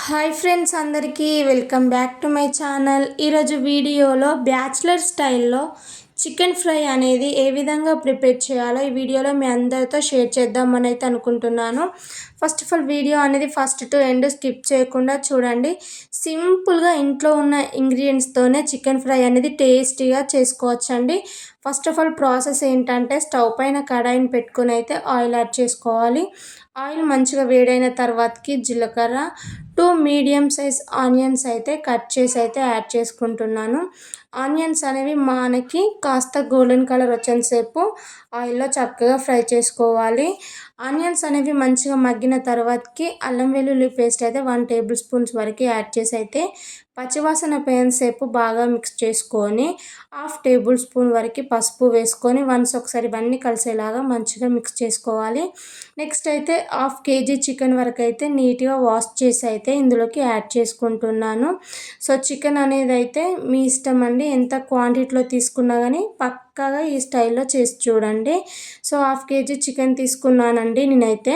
Hi friends, అందరికీ welcome back to my channel. ఈరోజు వీడియోలో బ్యాచిలర్ స్టైల్లో చికెన్ ఫ్రై అనేది ఏ విధంగా ప్రిపేర్ చేయాలో ఈ వీడియోలో మీ అందరితో షేర్ చేద్దామని అయితే అనుకుంటున్నాను. ఫస్ట్ ఆఫ్ ఆల్ వీడియో అనేది ఫస్ట్ టు ఎండ్ స్కిప్ చేయకుండా చూడండి. సింపుల్గా ఇంట్లో ఉన్న ఇంగ్రీడియంట్స్తోనే చికెన్ ఫ్రై అనేది టేస్టీగా చేసుకోవచ్చండి. ఫస్ట్ ఆఫ్ ఆల్ ప్రాసెస్ ఏంటంటే స్టవ్ పైన కడాయిని పెట్టుకుని అయితే ఆయిల్ యాడ్ చేసుకోవాలి. ఆయిల్ మంచిగా వేడైన తర్వాతకి జీలకర్ర, 2 మీడియం సైజ్ ఆనియన్స్ అయితే కట్ చేసి అయితే యాడ్ చేసుకుంటున్నాను. ఆనియన్స్ అనేవి మనకి కాస్త గోల్డెన్ కలర్ వచ్చేంతసేపు ఆయిల్లో చక్కగా ఫ్రై చేసుకోవాలి. ఆనియన్స్ అనేవి మంచిగా మగ్గిన తర్వాతకి అల్లం వెల్లుల్లి పేస్ట్ అయితే 1 టేబుల్ స్పూన్స్ వరకు యాడ్ చేసి అయితే పచ్చివాసన పోయేంతసేపు బాగా మిక్స్ చేసుకొని 1/2 టేబుల్ స్పూన్ వరకు పసుపు వేసుకొని వన్స్ ఒకసారి ఇవన్నీ కలిసేలాగా మంచిగా మిక్స్ చేసుకోవాలి. నెక్స్ట్ అయితే 1/2 కేజీ చికెన్ వరకు అయితే నీట్గా వాష్ చేసి అయితే ఇందులోకి యాడ్ చేసుకుంటున్నాను. సో చికెన్ అనేది అయితే మీ ఇష్టం అండి, ఎంత క్వాంటిటీలో తీసుకున్నా కానీ పక్కాగా ఈ స్టైల్లో చేసి చూడండి. సో 1/2 కేజీ చికెన్ తీసుకున్నానండి నేనైతే.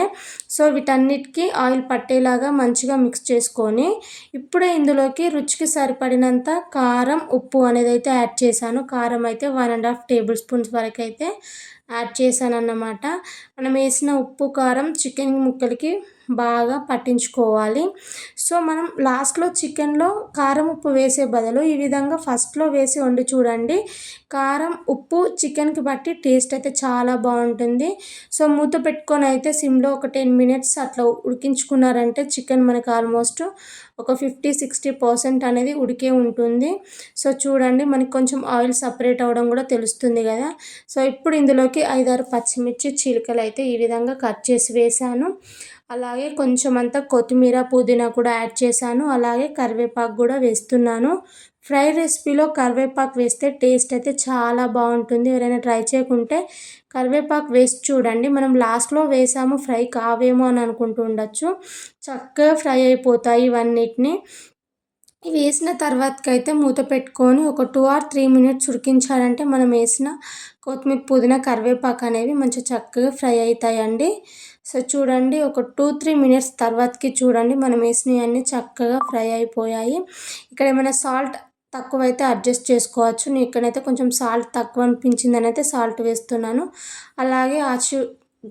సో వీటన్నిటికీ ఆయిల్ పట్టేలాగా మంచిగా మిక్స్ చేసుకొని ఇప్పుడే ఇందులోకి రుచికి సరిపడినంత కారం, ఉప్పు అనేది అయితే యాడ్ చేశాను. కారం అయితే 1.5 టేబుల్ స్పూన్స్ వరకు అయితే యాడ్ చేశాను అన్నమాట. మనం వేసిన ఉప్పు, కారం చికెన్ ముక్కలకి బాగా పట్టించుకోవాలి. సో మనం లాస్ట్లో చికెన్లో కారం, ఉప్పు వేసే బదులు ఈ విధంగా ఫస్ట్లో వేసి వండి చూడండి. కారం, ఉప్పు చికెన్కి బట్టి టేస్ట్ అయితే చాలా బాగుంటుంది. సో మూత పెట్టుకొని అయితే సిమ్లో ఒక 10 మినిట్స్ అట్లా ఉడికించుకున్నారంటే చికెన్ మనకు ఆల్మోస్ట్ ఒక 50-60% అనేది ఉడికే ఉంటుంది. సో చూడండి, మనకి కొంచెం ఆయిల్ సపరేట్ అవ్వడం కూడా తెలుస్తుంది కదా. సో ఇప్పుడు ఇందులోకి 5-6 పచ్చిమిర్చి చీలికలు అయితే ఈ విధంగా కట్ చేసి వేసాను. అలాగే కొంచెం అంతా కొత్తిమీర, పుదీనా కూడా యాడ్ చేశాను. అలాగే కరివేపాకు కూడా వేస్తున్నాను. ఫ్రై రెసిపీలో కరివేపాకు వేస్తే టేస్ట్ అయితే చాలా బాగుంటుంది. ఎవరైనా ట్రై చేయకుంటే కరివేపాకు వేసి చూడండి. మనం లాస్ట్లో వేసాము, ఫ్రై కావేమో అని అనుకుంటూ ఉండొచ్చు. చక్కగా ఫ్రై అయిపోతాయి ఇవన్నిటిని. వేసిన తర్వాతకైతే మూత పెట్టుకొని ఒక 2 or 3 మినిట్స్ ఉడికించాలంటే మనం వేసిన కొత్తిమీర, పుదీనా, కరివేపాకు అనేవి మంచిగా చక్కగా ఫ్రై అవుతాయండి. సో చూడండి, ఒక 2-3 మినిట్స్ తర్వాతకి చూడండి మనం వేసినవన్నీ చక్కగా ఫ్రై అయిపోయాయి. ఇక్కడ ఏమైనా సాల్ట్ తక్కువైతే అడ్జస్ట్ చేసుకోవచ్చు. నేను ఇక్కడైతే కొంచెం సాల్ట్ తక్కువ అనిపించిందని అయితే సాల్ట్ వేస్తున్నాను. అలాగే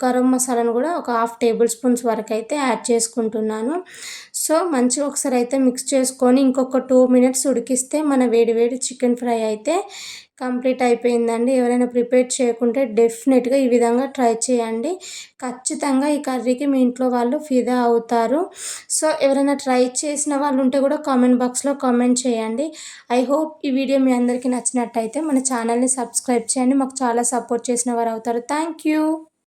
గరం మసాలాను కూడా ఒక 1/2 టేబుల్ స్పూన్స్ వరకు అయితే యాడ్ చేసుకుంటున్నాను. సో మంచిగా ఒకసారి అయితే మిక్స్ చేసుకొని ఇంకొక 2 మినిట్స్ ఉడికిస్తే మన వేడి వేడి చికెన్ ఫ్రై అయితే కంప్లీట్ అయిపోయిందండి. ఎవరైనా ప్రిపేర్ చేయకుంటే డెఫినెట్గా ఈ విధంగా ట్రై చేయండి. ఖచ్చితంగా ఈ కర్రీకి మీ ఇంట్లో వాళ్ళు ఫిదా అవుతారు. సో ఎవరైనా ట్రై చేసిన వాళ్ళు ఉంటే కూడా కామెంట్ బాక్స్లో కామెంట్ చేయండి. ఐ హోప్ ఈ వీడియో మీ అందరికీ నచ్చినట్టయితే మన ఛానల్ని సబ్స్క్రైబ్ చేయండి. మాకు చాలా సపోర్ట్ చేసిన వారు అవుతారు. Thank you.